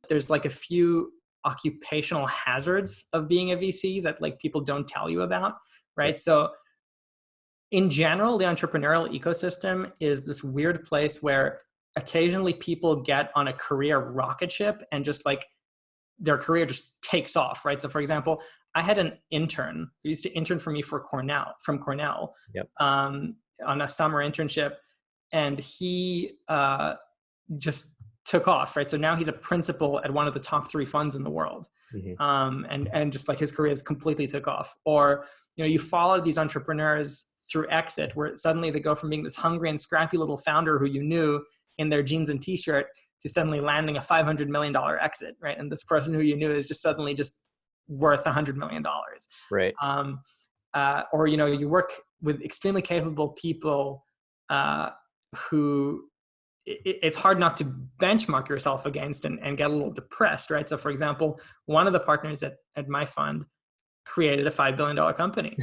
There's like a few occupational hazards of being a VC that like people don't tell you about, right? So in general, the entrepreneurial ecosystem is this weird place where occasionally people get on a career rocket ship and just like their career just takes off, right? So for example, I had an intern who used to intern for me from Cornell, on a summer internship, and he just took off, right? So now he's a principal at one of the top 3 funds in the world. And just like his career has completely took off. Or, you follow these entrepreneurs through exit, where suddenly they go from being this hungry and scrappy little founder who you knew in their jeans and t-shirt to suddenly landing a $500 million exit, right? And this person who you knew is just suddenly just worth $100 million. Right. Or, you work with extremely capable people who it's hard not to benchmark yourself against and get a little depressed, right? So for example, one of the partners at my fund created a $5 billion company.